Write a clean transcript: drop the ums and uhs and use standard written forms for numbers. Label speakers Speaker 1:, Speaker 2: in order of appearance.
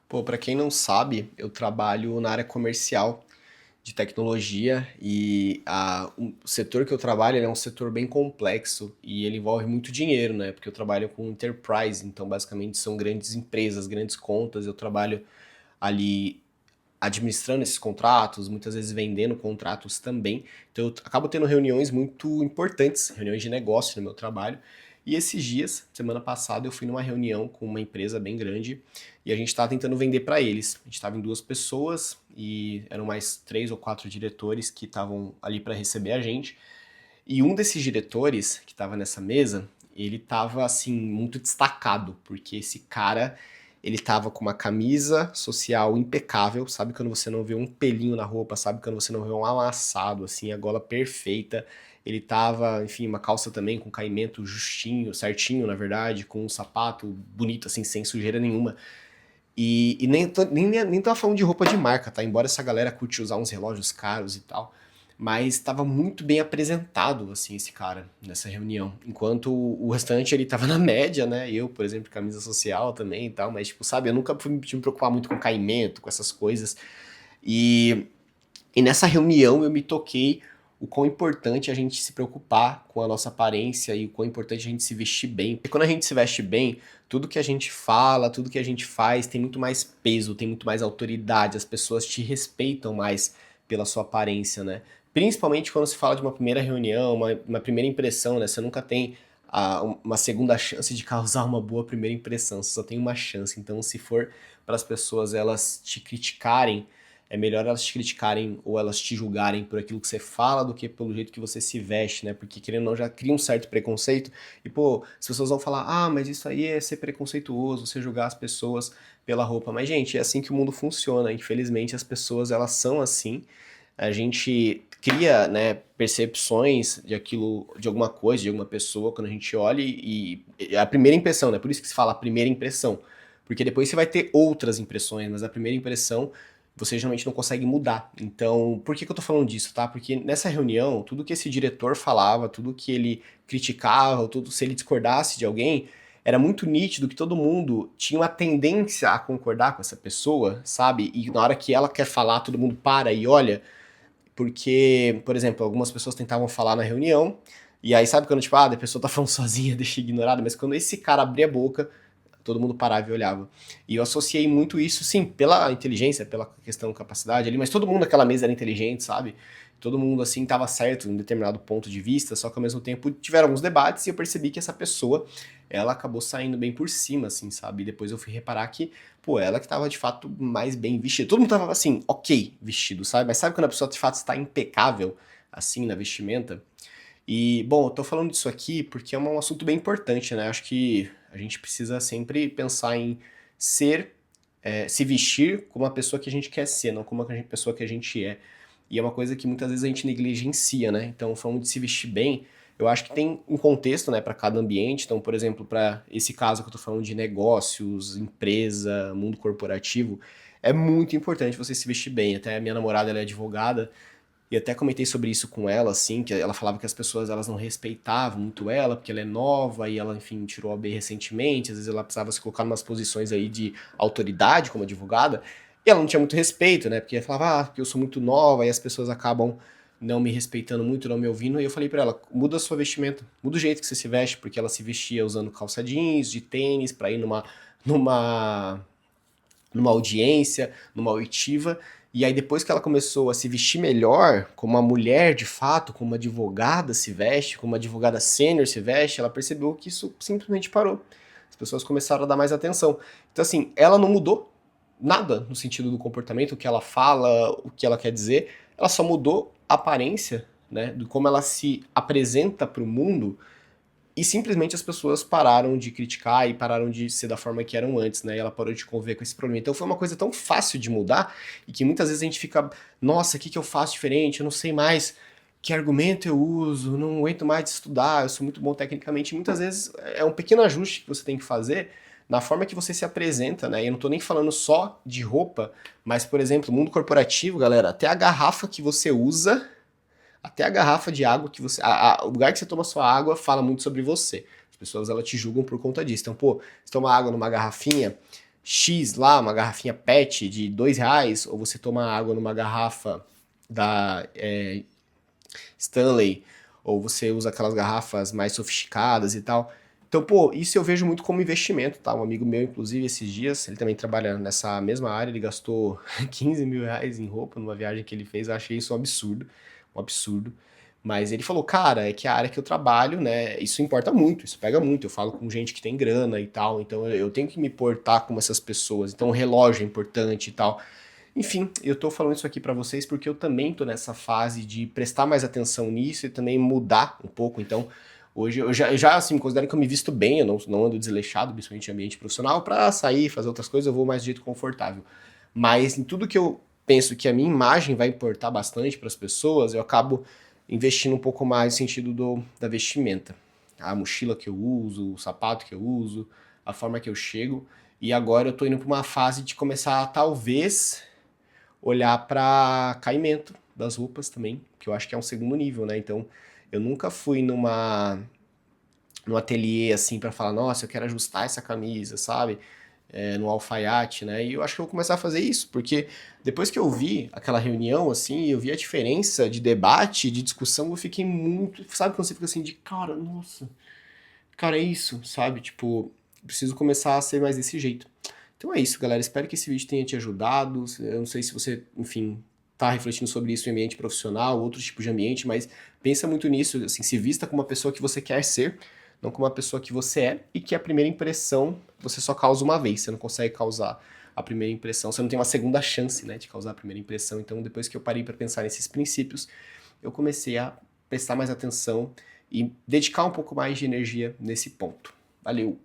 Speaker 1: Pô, pra quem não sabe, eu trabalho na área comercial de tecnologia e o setor que eu trabalho ele é um setor bem complexo e ele envolve muito dinheiro, né? Porque eu trabalho com enterprise, então basicamente são grandes empresas, grandes contas. Eu trabalho ali administrando esses contratos, muitas vezes vendendo contratos também. Então eu acabo tendo reuniões muito importantes, reuniões de negócio no meu trabalho. E esses dias, semana passada, eu fui numa reunião com uma empresa bem grande e a gente estava tentando vender para eles. A gente estava em duas pessoas e eram mais três ou quatro diretores que estavam ali para receber a gente. E um desses diretores que estava nessa mesa, ele estava assim muito destacado, porque esse cara, ele tava com uma camisa social impecável, sabe quando você não vê um pelinho na roupa, sabe quando você não vê um amassado, assim, a gola perfeita. Ele tava, enfim, uma calça também com caimento justinho, certinho, na verdade, com um sapato bonito, assim, sem sujeira nenhuma. E nem tava falando de roupa de marca, tá? Embora essa galera curte usar uns relógios caros e tal. Mas estava muito bem apresentado, assim, esse cara nessa reunião. Enquanto o restante ele tava na média, né? Eu, por exemplo, camisa social também e tal. Mas, tipo, sabe, eu nunca fui me preocupar muito com caimento, com essas coisas. E e nessa reunião eu me toquei o quão importante é a gente se preocupar com a nossa aparência e o quão importante a gente se vestir bem. Porque quando a gente se veste bem, tudo que a gente fala, tudo que a gente faz tem muito mais peso, tem muito mais autoridade, as pessoas te respeitam mais pela sua aparência, né? Principalmente quando se fala de uma primeira reunião, uma primeira impressão, né? Você nunca tem uma segunda chance de causar uma boa primeira impressão, você só tem uma chance. Então, se for para as pessoas elas te criticarem, é melhor elas te criticarem ou elas te julgarem por aquilo que você fala do que pelo jeito que você se veste, né? Porque querendo ou não já cria um certo preconceito. E pô, as pessoas vão falar: "Ah, mas isso aí é ser preconceituoso, você julgar as pessoas pela roupa". Mas gente, é assim que o mundo funciona. Infelizmente as pessoas elas são assim. A gente cria, né, percepções de aquilo, de alguma coisa, de alguma pessoa quando a gente olha e a primeira impressão, né? Por isso que se fala a primeira impressão. Porque depois você vai ter outras impressões, mas a primeira impressão você geralmente não consegue mudar. Então, por que que eu tô falando disso, tá? Porque nessa reunião, tudo que esse diretor falava, tudo que ele criticava, tudo se ele discordasse de alguém, era muito nítido que todo mundo tinha uma tendência a concordar com essa pessoa, sabe? E na hora que ela quer falar, todo mundo para e olha, porque, por exemplo, algumas pessoas tentavam falar na reunião, e aí sabe quando, tipo, a pessoa tá falando sozinha, deixa ignorada, mas quando esse cara abria a boca, todo mundo parava e olhava. E eu associei muito isso, sim, pela inteligência, pela questão capacidade ali, mas todo mundo naquela mesa era inteligente, sabe? Todo mundo, assim, estava certo em um determinado ponto de vista, só que ao mesmo tempo tiveram alguns debates e eu percebi que essa pessoa, ela acabou saindo bem por cima, assim, sabe? E depois eu fui reparar que, pô, ela que tava de fato mais bem vestida. Todo mundo tava, assim, ok vestido, sabe? Mas sabe quando a pessoa de fato está impecável, assim, na vestimenta? E, bom, eu tô falando disso aqui porque é um assunto bem importante, né? Acho que a gente precisa sempre pensar em ser, se vestir como a pessoa que a gente quer ser, não como a pessoa que a gente é. E é uma coisa que muitas vezes a gente negligencia, né? Então, falando de se vestir bem, eu acho que tem um contexto, né, para cada ambiente. Então, por exemplo, para esse caso que eu tô falando de negócios, empresa, mundo corporativo, é muito importante você se vestir bem. Até a minha namorada, ela é advogada, e até comentei sobre isso com ela, assim, que ela falava que as pessoas elas não respeitavam muito ela, porque ela é nova e ela, enfim, tirou a B recentemente, às vezes ela precisava se colocar em umas posições aí de autoridade como advogada, e ela não tinha muito respeito, né? Porque ela falava, porque eu sou muito nova e as pessoas acabam não me respeitando muito, não me ouvindo, e eu falei pra ela, muda a sua vestimenta, muda o jeito que você se veste, porque ela se vestia usando calça jeans, de tênis, pra ir numa numa audiência, numa oitiva, e aí depois que ela começou a se vestir melhor, como uma mulher de fato, como uma advogada se veste, como uma advogada sênior se veste, ela percebeu que isso simplesmente parou. As pessoas começaram a dar mais atenção. Então assim, ela não mudou nada no sentido do comportamento, o que ela fala, o que ela quer dizer, ela só mudou a aparência, né, de como ela se apresenta para o mundo e simplesmente as pessoas pararam de criticar e pararam de ser da forma que eram antes, né? E ela parou de conviver com esse problema. Então foi uma coisa tão fácil de mudar e que muitas vezes a gente fica, nossa, o que que eu faço diferente? Eu não sei mais que argumento eu uso, não aguento mais de estudar, eu sou muito bom tecnicamente. E muitas vezes é um pequeno ajuste que você tem que fazer na forma que você se apresenta, né? E eu não tô nem falando só de roupa, mas, por exemplo, mundo corporativo, galera, até a garrafa que você usa, até a garrafa de água que você. O lugar que você toma sua água fala muito sobre você. As pessoas elas te julgam por conta disso. Então, pô, você toma água numa garrafinha X lá, uma garrafinha PET de R$ 2, ou você toma água numa garrafa da Stanley, ou você usa aquelas garrafas mais sofisticadas e tal. Então, pô, isso eu vejo muito como investimento, tá? Um amigo meu, inclusive, esses dias, ele também trabalha nessa mesma área, ele gastou R$ 15.000 em roupa numa viagem que ele fez, eu achei isso um absurdo. Mas ele falou, cara, é que a área que eu trabalho, né, isso importa muito, isso pega muito. Eu falo com gente que tem grana e tal, então eu tenho que me portar como essas pessoas. Então o relógio é importante e tal. Enfim, eu tô falando isso aqui pra vocês porque eu também tô nessa fase de prestar mais atenção nisso e também mudar um pouco. Então, hoje eu já assim, considero que eu me visto bem, eu não ando desleixado, principalmente em ambiente profissional, pra sair, fazer outras coisas, eu vou mais de jeito confortável. Mas em tudo que eu penso que a minha imagem vai importar bastante para as pessoas, eu acabo investindo um pouco mais no sentido da vestimenta. A mochila que eu uso, o sapato que eu uso, a forma que eu chego. E agora eu tô indo para uma fase de começar, talvez, olhar para caimento das roupas também, que eu acho que é um segundo nível, né? Então, eu nunca fui num ateliê assim para falar, nossa, eu quero ajustar essa camisa, sabe? No alfaiate, né? E eu acho que eu vou começar a fazer isso, porque depois que eu vi aquela reunião, assim, eu vi a diferença de debate, de discussão, eu fiquei muito. Sabe quando você fica assim, de cara, nossa, cara, é isso, sabe? Tipo, preciso começar a ser mais desse jeito. Então é isso, galera. Espero que esse vídeo tenha te ajudado. Eu não sei se você, enfim, tá refletindo sobre isso em ambiente profissional, outro tipo de ambiente, mas pensa muito nisso, assim, se vista como uma pessoa que você quer ser, não como uma pessoa que você é, e que a primeira impressão você só causa uma vez, você não consegue causar a primeira impressão, você não tem uma segunda chance, né, de causar a primeira impressão. Então, depois que eu parei para pensar nesses princípios, eu comecei a prestar mais atenção e dedicar um pouco mais de energia nesse ponto. Valeu!